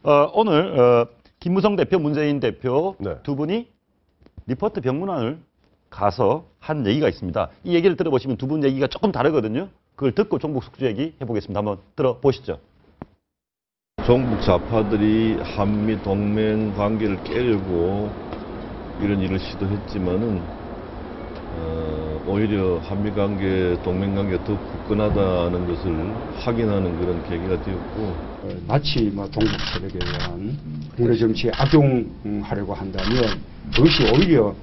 오늘 김무성 대표, 문재인 대표 네. 두 분이 리포트 병문안을 가서 한 얘기가 있습니다. 이 얘기를 들어보시면 두 분 얘기가 조금 다르거든요. 그걸 듣고 종북 숙주 얘기 해보겠습니다. 한번 들어보시죠. 종북 좌파들이 한미 동맹 관계를 깨려고 이런 일을 시도했지만은 오히려 한미 관계, 동맹 관계가 더 굳건하다는 것을 확인하는 그런 계기가 되었고, 마치 종북 세력에 대한 국내 정치에 악용하려고 한다면 그것이 오히려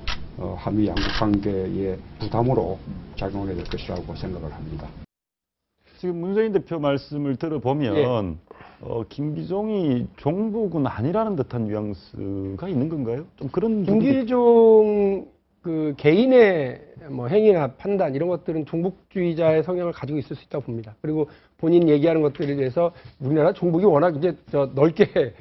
한미 양국 관계의 부담으로 작용하게 될 것이라고 생각을 합니다. 지금 문재인 대표 말씀을 들어보면 김기종이 종북은 아니라는 듯한 뉘앙스가 있는 건가요? 좀 그런 김기종 그 개인의 뭐 행위나 판단 이런 것들은 종북주의자의 성향을 가지고 있을 수 있다고 봅니다. 그리고 본인 얘기하는 것들에 대해서 우리나라 종북이 워낙 이제 넓게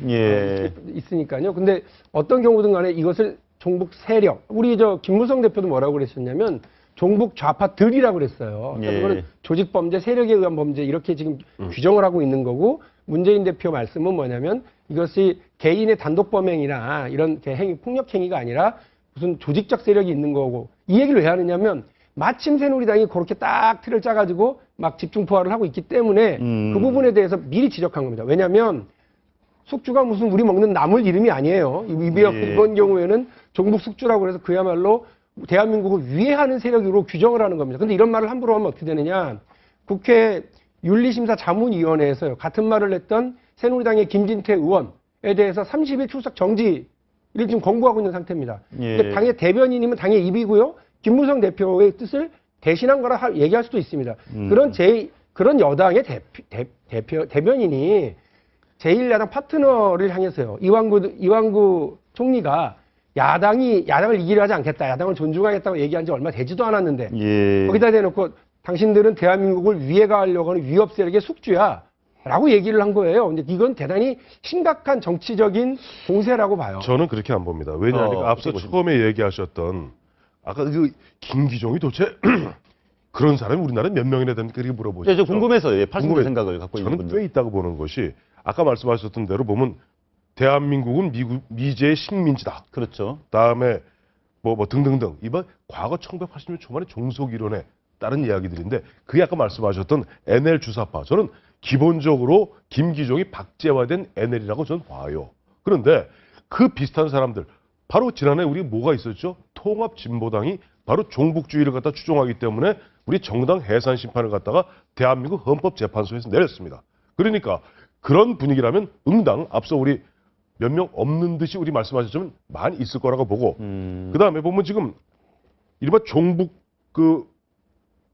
있으니까요. 근데 어떤 경우든 간에 이것을 종북 세력, 우리 김무성 대표도 뭐라고 그랬었냐면 종북 좌파들이라고 그랬어요. 그러니까 그거는 조직 범죄, 세력에 의한 범죄 이렇게 지금 규정을 하고 있는 거고, 문재인 대표 말씀은 뭐냐면 이것이 개인의 단독 범행이나 이런 행위, 폭력 행위가 아니라 무슨 조직적 세력이 있는 거고, 이 얘기를 왜 하느냐면 마침 새누리당이 그렇게 딱 틀을 짜가지고 막 집중 포화를 하고 있기 때문에 그 부분에 대해서 미리 지적한 겁니다. 왜냐하면 숙주가 무슨 우리 먹는 나물 이름이 아니에요. 이번 경우에는 종북 숙주라고 해서 그야말로 대한민국을 위해하는 세력으로 규정을 하는 겁니다. 근데 이런 말을 함부로 하면 어떻게 되느냐. 국회 윤리심사 자문위원회에서요, 같은 말을 했던 새누리당의 김진태 의원에 대해서 30일 출석 정지를 지금 권고하고 있는 상태입니다. 근데 당의 대변인이면 당의 입이고요, 김무성 대표의 뜻을 대신한 거라 얘기할 수도 있습니다. 그런 여당의 대변인이 제1야당 파트너를 향해서요, 이완구 총리가 야당을 이기려 하지 않겠다, 야당을 존중하겠다고 얘기한 지 얼마 되지도 않았는데 거기다 대놓고 당신들은 대한민국을 위해가려고 하는 위협 세력의 숙주야 라고 얘기를 한 거예요. 근데 이건 대단히 심각한 정치적인 공세라고 봐요. 저는 그렇게 안 봅니다. 왜냐하면 앞서 처음에 얘기하셨던 아까 그 김기종이 도대체 그런 사람이 우리나라에 몇 명이나 되는지 그렇게 물어보시죠. 저 궁금해서 80년 생각을 갖고 있는 저는 꽤 있다고 보는 것이, 아까 말씀하셨던 대로 보면 대한민국은 미제의 식민지다. 그렇죠. 다음에 뭐 등등등. 이번 과거 1980년 초반의 종속 이론에 따른 이야기들인데, 그게 아까 말씀하셨던 NL 주사파. 저는 기본적으로 김기종이 박제화된 NL이라고 저는 봐요. 그런데 그 비슷한 사람들, 바로 지난해 우리 뭐가 있었죠? 통합진보당이 바로 종북주의를 갖다 추종하기 때문에 우리 정당 해산 심판을 갖다가 대한민국 헌법재판소에서 내렸습니다. 그러니까 그런 분위기라면 응당 앞서 우리 몇 명 없는 듯이 우리 말씀하셨지만 많이 있을 거라고 보고, 그 다음에 보면 지금 이른바 종북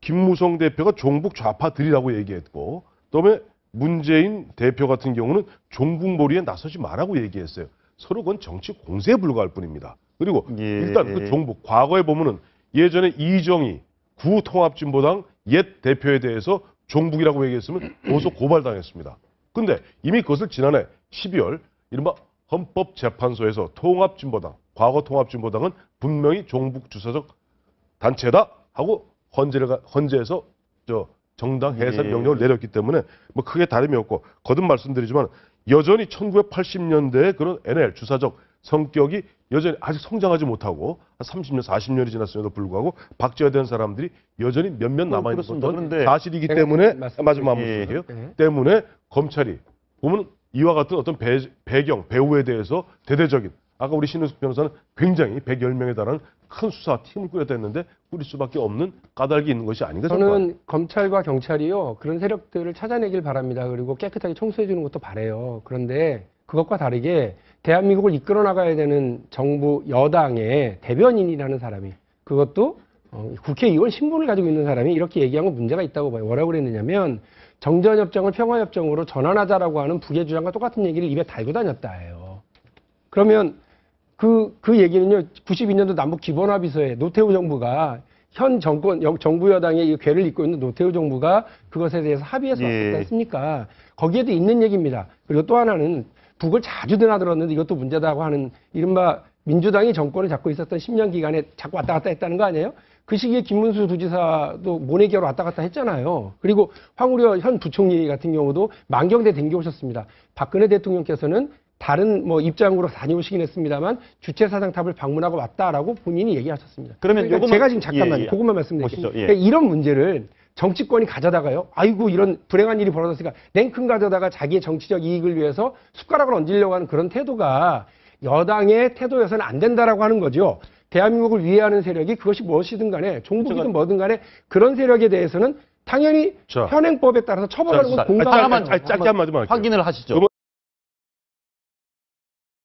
김무성 대표가 종북 좌파들이라고 얘기했고, 그다음에 문재인 대표 같은 경우는 종북몰이에 나서지 말라고 얘기했어요. 서로 그건 정치 공세에 불과할 뿐입니다. 그리고 일단 그 종북, 과거에 보면은 예전에 이정희 구통합진보당 옛 대표에 대해서 종북이라고 얘기했으면 고소 고발당했습니다. 근데 이미 그것을 지난해 12월 이른바 헌법재판소에서 통합진보당, 과거 통합진보당은 분명히 종북 주사적 단체다 하고 헌재에서 정당 해산 명령을 내렸기 때문에 뭐 크게 다름이 없고, 거듭 말씀드리지만 여전히 1980년대의 그런 NL 주사적 성격이 여전히 아직 성장하지 못하고 한 30년, 40년이 지났음에도 불구하고 박제화된 사람들이 여전히 몇몇 남아있는 것은 사실이기 때문에 마지막 말씀드릴게요. 때문에 검찰이 보면 이와 같은 어떤 배우에 대해서 대대적인, 아까 우리 신은숙 변호사는 굉장히 110명에 달하는 큰 수사팀을 꾸렸다 했는데 꾸릴 수밖에 없는 까닭이 있는 것이 아닌가 저는 생각합니다. 검찰과 경찰이요, 그런 세력들을 찾아내길 바랍니다. 그리고 깨끗하게 청소해 주는 것도 바라요. 그런데 그것과 다르게 대한민국을 이끌어 나가야 되는 정부 여당의 대변인이라는 사람이, 그것도 국회의원 신분을 가지고 있는 사람이 이렇게 얘기한 건 문제가 있다고 봐요. 뭐라고 그랬느냐면 정전협정을 평화협정으로 전환하자라고 하는 북의 주장과 똑같은 얘기를 입에 달고 다녔다예요. 그러면 그 얘기는요, 92년도 남북 기본합의서에 노태우 정부가 현 정부 여당의 괴를 잇고 있는 노태우 정부가 그것에 대해서 합의해서 왔지 않습니까? 거기에도 있는 얘기입니다. 그리고 또 하나는 북을 자주 드나들었는데 이것도 문제다고 하는, 이른바 민주당이 정권을 잡고 있었던 10년 기간에 자꾸 왔다 갔다 했다는 거 아니에요? 그 시기에 김문수 부지사도 모내기로 왔다 갔다 했잖아요. 그리고 황우려 현 부총리 같은 경우도 만경대 댕겨오셨습니다. 박근혜 대통령께서는 다른 뭐 입장으로 다녀오시긴 했습니다만 주체 사상탑을 방문하고 왔다라고 본인이 얘기하셨습니다. 그러면 그러니까 요것만- 제가 지금 잠깐만요. 예, 예. 그것만 말씀드릴게요. 보시죠. 예. 그러니까 이런 문제를 정치권이 가져다가요. 아이고 이런 불행한 일이 벌어졌으니까 냉큼 가져다가 자기의 정치적 이익을 위해서 숟가락을 얹으려고 하는 그런 태도가 여당의 태도여서는 안 된다라고 하는 거죠. 대한민국을 위해하는 세력이 그것이 무엇이든 간에 종북이든 뭐든 간에 그런 세력에 대해서는 당연히 자. 현행법에 따라서 처벌하는 건 자, 공감을 잠깐만, 짧게 한마디만 할게요. 확인을 하시죠. 그러면